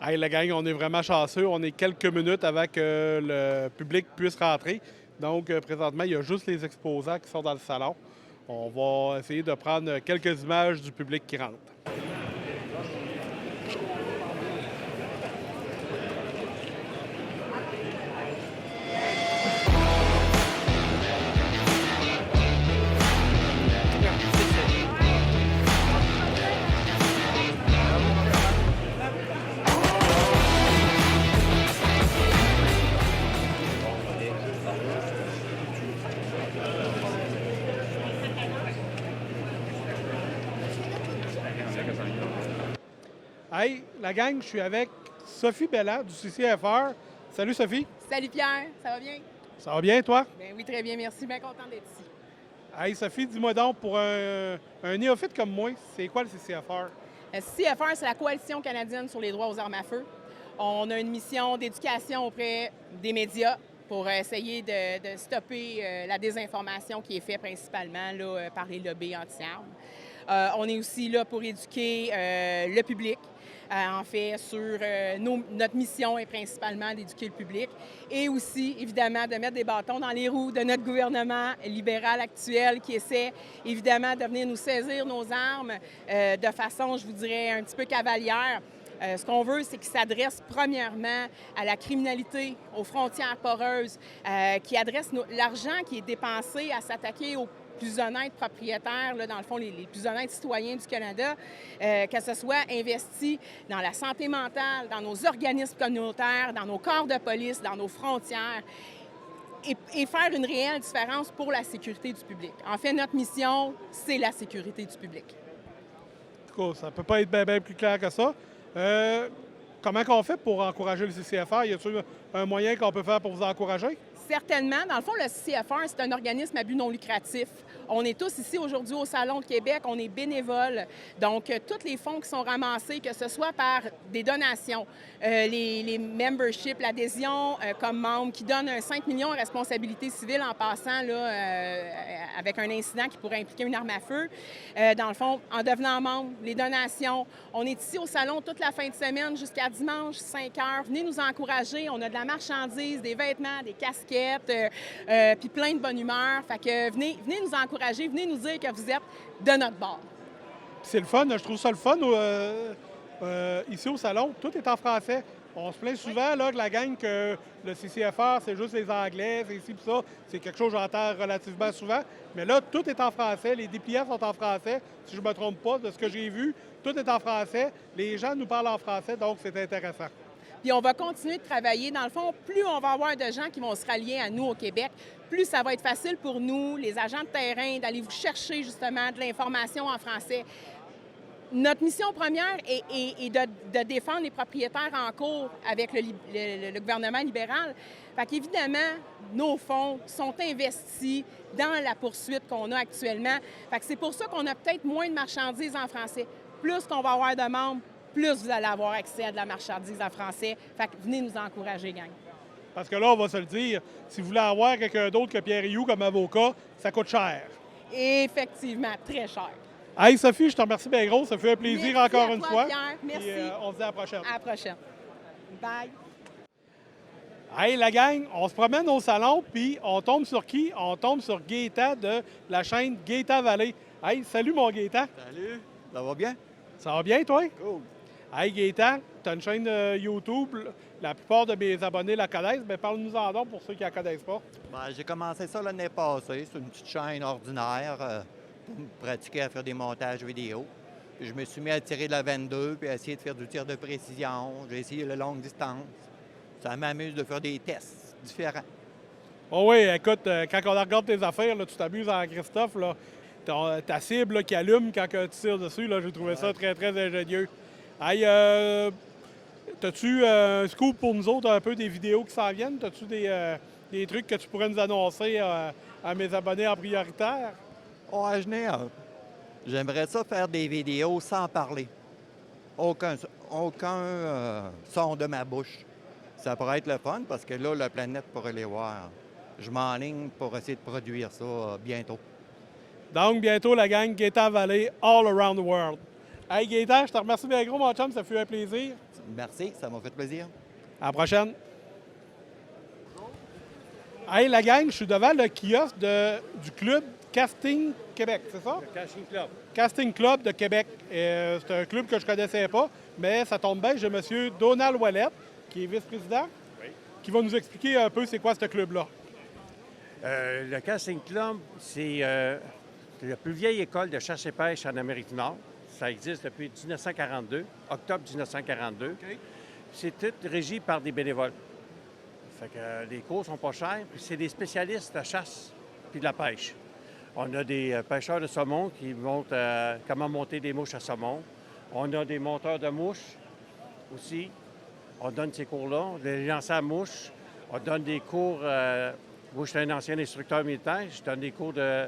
Hey, la gang, on est vraiment chanceux. On est quelques minutes avant que le public puisse rentrer. Donc, présentement, il y a juste les exposants qui sont dans le salon. On va essayer de prendre quelques images du public qui rentre. Hey, la gang, je suis avec Sophie Belland du CCFR. Salut Sophie. Salut Pierre, ça va bien? Ça va bien, toi? Ben oui, très bien, merci. Bien content d'être ici. Hey Sophie, dis-moi donc, pour un néophyte comme moi, c'est quoi le CCFR? Le CCFR, c'est la Coalition canadienne sur les droits aux armes à feu. On a une mission d'éducation auprès des médias pour essayer de stopper la désinformation qui est faite principalement là, par les lobbies anti-armes. On est aussi là pour éduquer le public. En fait, notre mission est principalement d'éduquer le public et aussi, évidemment, de mettre des bâtons dans les roues de notre gouvernement libéral actuel qui essaie, évidemment, de venir nous saisir nos armes de façon, je vous dirais, un petit peu cavalière. Ce qu'on veut, c'est qu'il s'adresse premièrement à la criminalité, aux frontières poreuses, qui adresse l'argent qui est dépensé à s'attaquer aux plus honnêtes propriétaires, là, dans le fond, les plus honnêtes citoyens du Canada, que ce soit investi dans la santé mentale, dans nos organismes communautaires, dans nos corps de police, dans nos frontières, et faire une réelle différence pour la sécurité du public. En fait, notre mission, c'est la sécurité du public. En tout cas, ça ne peut pas être bien plus clair que ça. Comment on fait pour encourager le CCFR? Y a-t-il un moyen qu'on peut faire pour vous encourager? Certainement. Dans le fond, le CCFR, c'est un organisme à but non lucratif. On est tous ici aujourd'hui au Salon de Québec, on est bénévoles. Donc, tous les fonds qui sont ramassés, que ce soit par des donations, les memberships, l'adhésion comme membre, qui donne 5 millions en responsabilité civile en passant là, avec un incident qui pourrait impliquer une arme à feu. Dans le fond, en devenant membre, les donations. On est ici au Salon toute la fin de semaine jusqu'à dimanche, 5 heures. Venez nous encourager. On a de la marchandise, des vêtements, des casquettes, puis plein de bonne humeur. Fait que venez nous encourager, venez nous dire que vous êtes de notre bord. C'est le fun, je trouve ça le fun. Ici au salon, tout est en français. On se plaint souvent là, que la gang que le CCFR, c'est juste les Anglais, c'est ici et ça. C'est quelque chose que j'entends relativement souvent. Mais là, tout est en français. Les dépliants sont en français, si je ne me trompe pas, de ce que j'ai vu. Tout est en français. Les gens nous parlent en français, donc c'est intéressant. Puis on va continuer de travailler. Dans le fond, plus on va avoir de gens qui vont se rallier à nous au Québec, plus ça va être facile pour nous, les agents de terrain, d'aller vous chercher justement de l'information en français. Notre mission première est de défendre les propriétaires en cours avec le gouvernement libéral. Fait qu'évidemment, nos fonds sont investis dans la poursuite qu'on a actuellement. Fait que c'est pour ça qu'on a peut-être moins de marchandises en français. Plus qu'on va avoir de membres, plus vous allez avoir accès à de la marchandise en français. Fait que venez nous encourager, gang. Parce que là, on va se le dire, si vous voulez avoir quelqu'un d'autre que Pierre Rioux comme avocat, ça coûte cher. Effectivement, très cher. Hey Sophie, je te remercie bien gros. Ça fait un plaisir Merci encore à une toi, fois. Pierre. Merci. Puis, on se dit à la prochaine. À la prochaine. Bye. Hey la gang, on se promène au salon, puis on tombe sur qui? On tombe sur Gaétan de la chaîne Gaétan Vallée. Hey, salut mon Gaétan. Salut, ça va bien? Ça va bien, toi? Cool. Hey Gaétan, tu as une chaîne YouTube. La plupart de mes abonnés la connaissent, mais parle-nous-en donc pour ceux qui ne la connaissent pas. Ben, j'ai commencé ça l'année passée. C'est une petite chaîne ordinaire pour me pratiquer à faire des montages vidéo. Puis je me suis mis à tirer de la 22 puis à essayer de faire du tir de précision. J'ai essayé la longue distance. Ça m'amuse de faire des tests différents. Oh oui, écoute, quand on regarde tes affaires, là, tu t'amuses en Christophe, là, ta cible là, qui allume quand que tu tires dessus, là, j'ai trouvé ça très, très ingénieux. Hey, t'as-tu un scoop pour nous autres, un peu des vidéos qui s'en viennent? T'as-tu des trucs que tu pourrais nous annoncer à mes abonnés en prioritaire? Ouais, je n'ai un. J'aimerais ça faire des vidéos sans parler. Aucun son de ma bouche. Ça pourrait être le fun parce que là, la planète pourrait les voir. Je m'enligne pour essayer de produire ça bientôt. Donc, bientôt, la gang Gaétan Vallée, all around the world. Hey Gaétan, je te remercie bien gros, mon chum, ça fut un plaisir. Merci, ça m'a fait plaisir. À la prochaine. Hey, la gang, je suis devant le kiosque du club Casting Québec, c'est ça? Le Casting Club. Casting Club de Québec. C'est un club que je ne connaissais pas, mais ça tombe bien, j'ai M. Donald Ouellette, qui est vice-président, qui va nous expliquer un peu c'est quoi ce club-là. Le Casting Club, c'est la plus vieille école de chasse et pêche en Amérique du Nord. Ça existe depuis 1942, octobre 1942. OK. C'est tout régi par des bénévoles. Fait que les cours sont pas chers, puis c'est des spécialistes de chasse puis de la pêche. On a des pêcheurs de saumon qui montrent comment monter des mouches à saumon. On a des monteurs de mouches aussi. On donne ces cours-là. Des lancers à mouches. On donne des cours... moi, je suis un ancien instructeur militaire. Je donne des cours de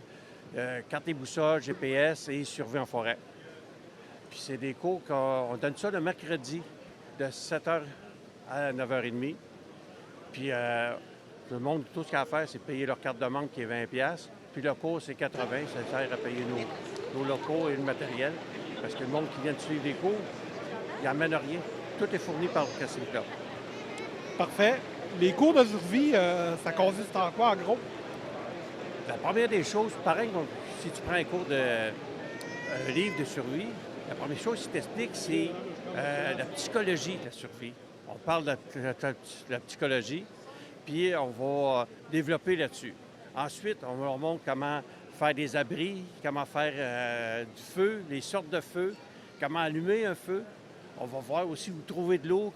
carte et boussole, GPS et survie en forêt. Puis c'est des cours qu'on donne ça le mercredi de 7h à 9h30. Puis tout le monde, tout ce qu'il y a à faire, c'est payer leur carte de membre qui est 20$. Puis le cours, c'est 80$. Ça sert à payer nos locaux et le matériel. Parce que le monde qui vient de suivre des cours, il n'amène rien. Tout est fourni par le Casting Club. Parfait. Les cours de survie, ça consiste en quoi, en gros? La première des choses, pareil, si tu prends un cours un livre de survie, la première chose qui t'explique, c'est la psychologie de la survie. On parle de la psychologie, puis on va développer là-dessus. Ensuite, on leur montre comment faire des abris, comment faire du feu, les sortes de feu, comment allumer un feu. On va voir aussi où trouver de l'eau,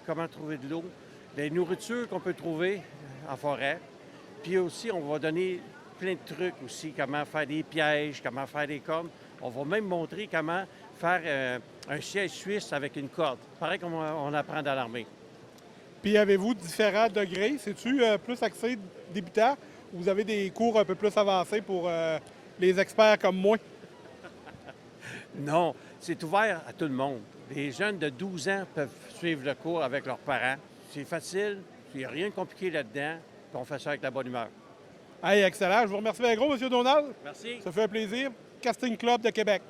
comment trouver de l'eau, des nourritures qu'on peut trouver en forêt. Puis aussi, on va donner plein de trucs aussi, comment faire des pièges, comment faire des cordes. On va même montrer comment faire un siège suisse avec une corde. Pareil comme on apprend dans l'armée. Puis avez-vous différents degrés? C'est-tu plus axé débutant ou vous avez des cours un peu plus avancés pour les experts comme moi? Non, c'est ouvert à tout le monde. Les jeunes de 12 ans peuvent suivre le cours avec leurs parents. C'est facile, il n'y a rien de compliqué là-dedans, puis on fait ça avec la bonne humeur. Hey, excellent. Je vous remercie bien gros, M. Donald. Merci. Ça fait un plaisir. Casting Club de Québec.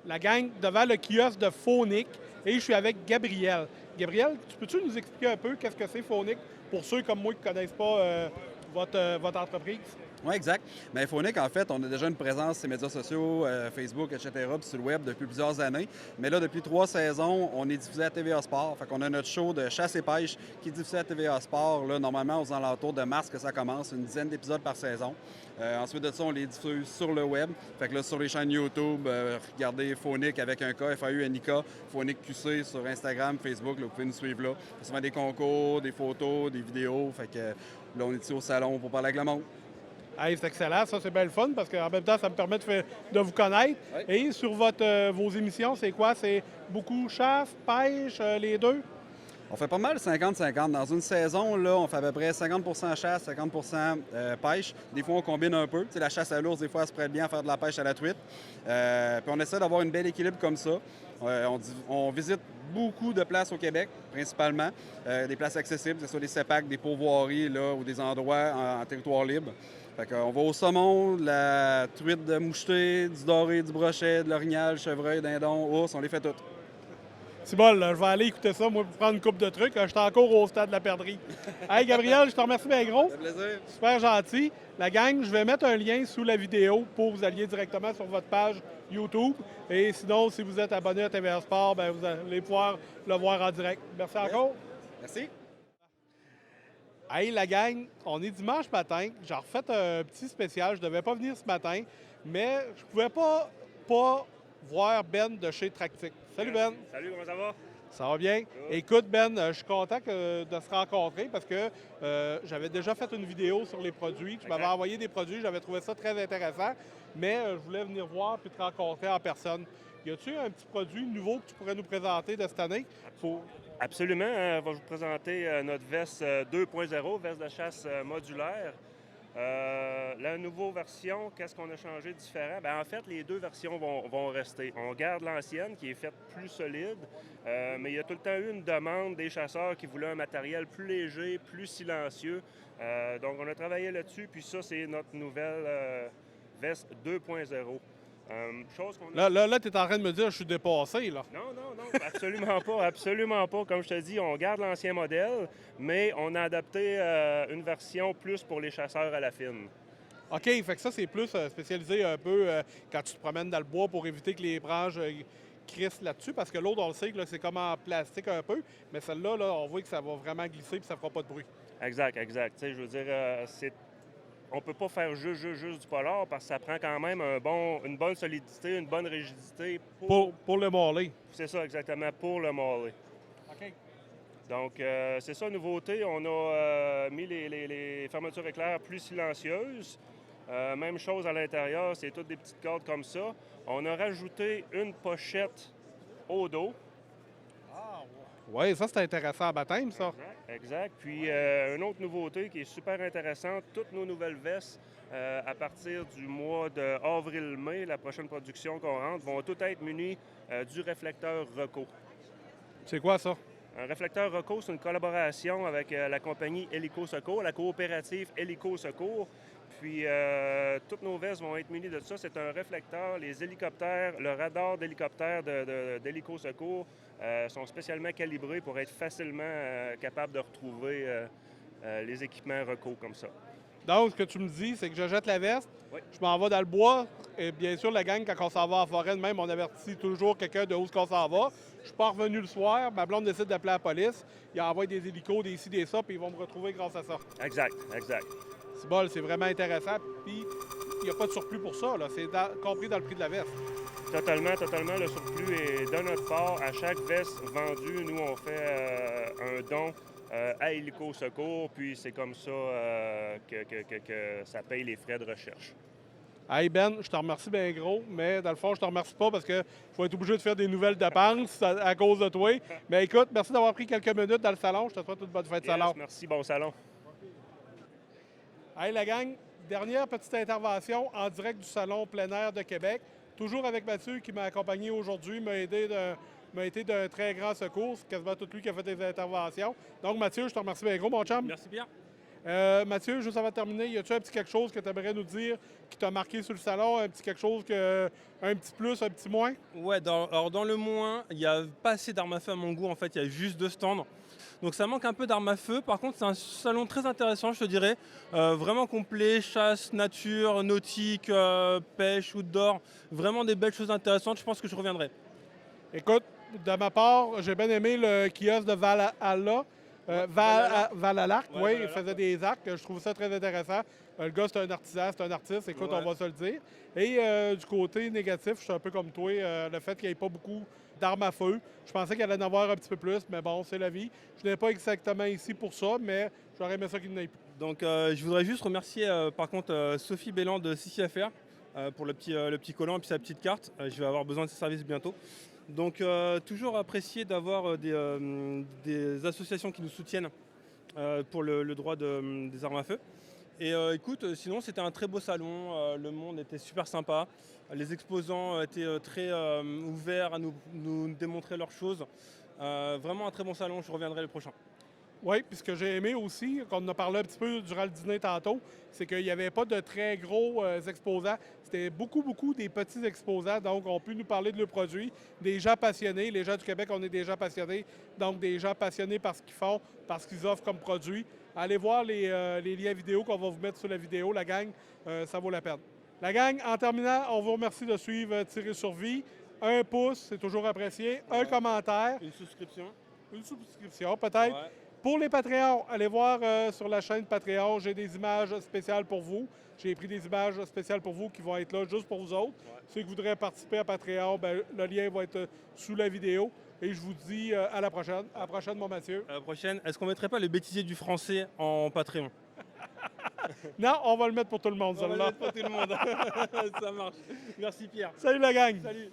La gang devant le kiosque de Phonic et je suis avec Gabriel. Gabriel, peux-tu nous expliquer un peu qu'est-ce que c'est Phonic pour ceux comme moi qui ne connaissent pas votre entreprise? Oui, exact. Bien, Phonic, en fait, on a déjà une présence sur les médias sociaux, Facebook, etc., puis sur le web depuis plusieurs années. Mais là, depuis 3 saisons, on est diffusé à TVA Sport. Fait qu'on a notre show de chasse et pêche qui est diffusé à TVA Sport, là, normalement aux alentours de mars que ça commence, une dizaine d'épisodes par saison. Ensuite de ça, on les diffuse sur le web. Fait que là, sur les chaînes YouTube, regardez Phonic avec un K, F-A-U-N-I-K, Phonic QC sur Instagram, Facebook, là, vous pouvez nous suivre là. Il y a souvent des concours, des photos, des vidéos. Fait que là, on est ici au salon pour parler avec le monde. Hey, c'est excellent, ça c'est bien le fun parce qu'en même temps, ça me permet de vous connaître. Oui. Et sur vos émissions, c'est quoi? C'est beaucoup chasse, pêche, les deux? On fait pas mal 50-50. Dans une saison, là, on fait à peu près 50% chasse, 50% pêche. Des fois, on combine un peu. Tu sais, la chasse à l'ours, des fois, elle se prête bien à faire de la pêche à la truite. Puis on essaie d'avoir une belle équilibre comme ça. On visite beaucoup de places au Québec, principalement. Des places accessibles, que ce soit des CEPAC, des pourvoiries là, ou des endroits en territoire libre. Fait qu'on va au saumon, de la truite de moucheté, du doré, du brochet, de l'orignal, chevreuil, dindon, ours, on les fait toutes. C'est bon, là, je vais aller écouter ça, moi, pour prendre une coupe de trucs. Je suis encore au stade de la perdrix. Hey, Gabriel, je te remercie bien gros. Ça fait plaisir. Super gentil. La gang, je vais mettre un lien sous la vidéo pour vous alliez directement sur votre page YouTube. Et sinon, si vous êtes abonné à TVA Sport, bien, vous allez pouvoir le voir en direct. Merci encore. Merci. Hey, la gang, on est dimanche matin. J'ai refait un petit spécial. Je ne devais pas venir ce matin, mais je ne pouvais pas voir Ben de chez Tractic. Salut Ben. Salut, comment ça va? Ça va bien? Écoute, Ben, je suis content de se rencontrer parce que j'avais déjà fait une vidéo sur les produits. Tu m'avais envoyé des produits, j'avais trouvé ça très intéressant, mais je voulais venir voir puis te rencontrer en personne. Y a-tu un petit produit nouveau que tu pourrais nous présenter de cette année? Absolument. On va vous présenter notre veste 2.0, veste de chasse modulaire. La nouvelle version, qu'est-ce qu'on a changé de différent? En fait, les deux versions vont rester. On garde l'ancienne qui est faite plus solide, mais il y a tout le temps eu une demande des chasseurs qui voulaient un matériel plus léger, plus silencieux. Donc, on a travaillé là-dessus, puis ça, c'est notre nouvelle veste 2.0. Chose qu'on a... Là tu es en train de me dire que je suis dépassé, là. Non, absolument pas, absolument pas. Comme je te dis, on garde l'ancien modèle, mais on a adapté une version plus pour les chasseurs à la fine. OK, fait que ça, c'est plus spécialisé un peu quand tu te promènes dans le bois pour éviter que les branches crissent là-dessus, parce que l'autre, on le sait, que là, c'est comme en plastique un peu, mais celle-là, là, on voit que ça va vraiment glisser et ça fera pas de bruit. Exact. Tu sais, je veux dire, on peut pas faire juste du polar parce que ça prend quand même une bonne solidité, une bonne rigidité Pour le marlin. C'est ça, exactement, pour le marlin. OK. Donc, c'est ça, nouveauté. On a mis les fermetures éclairs plus silencieuses. Même chose à l'intérieur, c'est toutes des petites cordes comme ça. On a rajouté une pochette au dos. Oui, ça, c'est intéressant à baptême, ça. Exact. Puis, une autre nouveauté qui est super intéressante, toutes nos nouvelles vestes, à partir du mois d'avril-mai, la prochaine production qu'on rentre, vont toutes être munies du réflecteur Reco. C'est quoi, ça? Un réflecteur Reco, c'est une collaboration avec la compagnie Hélico Secours, la coopérative Hélico Secours. Puis, toutes nos vestes vont être munies de ça. C'est un réflecteur. Les hélicoptères, le radar d'hélicoptère d'Hélico Secours sont spécialement calibrés pour être facilement capables de retrouver les équipements Reco comme ça. Donc, ce que tu me dis, c'est que je jette la veste, Oui. je m'en vais dans le bois, et bien sûr, la gang, quand on s'en va en forêt, même, on avertit toujours quelqu'un de où on s'en va. Je suis pas revenu le soir, ma blonde décide d'appeler la police, il envoie des hélicos, des ci, des ça, puis ils vont me retrouver grâce à ça. Exact. C'est bon, c'est vraiment intéressant, puis il n'y a pas de surplus pour ça, là. C'est compris dans le prix de la veste. Totalement. Le surplus est de notre part. À chaque veste vendue, nous, on fait un don à Hélico Secours, puis c'est comme ça que ça paye les frais de recherche. Hey Ben, je te remercie bien gros, mais dans le fond, je te remercie pas parce que je vais être obligé de faire des nouvelles dépenses à cause de toi. Mais écoute, merci d'avoir pris quelques minutes dans le salon. Je te souhaite une bonne fête de Yes, salon. merci, bon salon. Hey la gang, dernière petite intervention en direct du salon plein air de Québec. Toujours avec Mathieu qui m'a accompagné aujourd'hui, m'a été d'un très grand secours. C'est quasiment tout lui qui a fait des interventions. Donc Mathieu, je te remercie bien gros, mon chum. Merci bien. Mathieu, juste avant de terminer, y a-tu un petit quelque chose que tu aimerais nous dire qui t'a marqué sur le salon? Un petit quelque chose un petit plus, un petit moins? Ouais, alors dans le moins, il n'y a pas assez d'armes à feu à mon goût. En fait, il y a juste 2 stands. Donc ça manque un peu d'armes à feu. Par contre, c'est un salon très intéressant, je te dirais. Vraiment complet, chasse, nature, nautique, pêche, outdoor. Vraiment des belles choses intéressantes. Je pense que je reviendrai. Écoute, de ma part, j'ai bien aimé le kiosque de Valhalla. Valalarc, Ouais, oui, il Valalarc, faisait des arcs. Je trouve ça très intéressant. Le gars, c'est un artisan, c'est un artiste. Écoute, Ouais. on va se le dire. Et du côté négatif, je suis un peu comme toi. Le fait qu'il n'y ait pas beaucoup d'armes à feu. Je pensais qu'il allait en avoir un petit peu plus, mais bon, c'est la vie. Je n'ai pas exactement ici pour ça, mais j'aurais aimé ça qu'il n'ait plus. Donc je voudrais juste remercier par contre Sophie Bélan de Sissi Affaires pour le petit collant et puis sa petite carte. Je vais avoir besoin de ses services bientôt. Donc toujours apprécié d'avoir des associations qui nous soutiennent pour le droit des armes à feu. Et écoute, sinon c'était un très beau salon, le monde était super sympa, les exposants étaient très ouverts à nous démontrer leurs choses. Vraiment un très bon salon, je reviendrai le prochain. Oui, puis ce que j'ai aimé aussi, qu'on en a parlé un petit peu durant le dîner tantôt, c'est qu'il n'y avait pas de très gros exposants. C'était beaucoup des petits exposants, donc on peut nous parler de leurs produits. Des gens passionnés, les gens du Québec, on est des gens passionnés, donc des gens passionnés par ce qu'ils font, par ce qu'ils offrent comme produits. Allez voir les liens vidéo qu'on va vous mettre sur la vidéo, la gang, ça vaut la peine. La gang, en terminant, on vous remercie de suivre Tirer sur Vie. Un pouce, c'est toujours apprécié. Un commentaire. Une souscription. Une subscription, peut-être. Ouais. Pour les Patreons, allez voir sur la chaîne Patreon, j'ai des images spéciales pour vous. J'ai pris des images spéciales pour vous qui vont être là juste pour vous autres. Ceux qui voudraient participer à Patreon, ben, le lien va être sous la vidéo. Et je vous dis à la prochaine. À la prochaine, mon Mathieu. À la prochaine. Est-ce qu'on mettrait pas le bêtisier du français en Patreon? Non, on va le mettre pour tout le monde, On va le celle-là. mettre pour tout le monde. Ça marche. Merci Pierre. Salut la gang! Salut.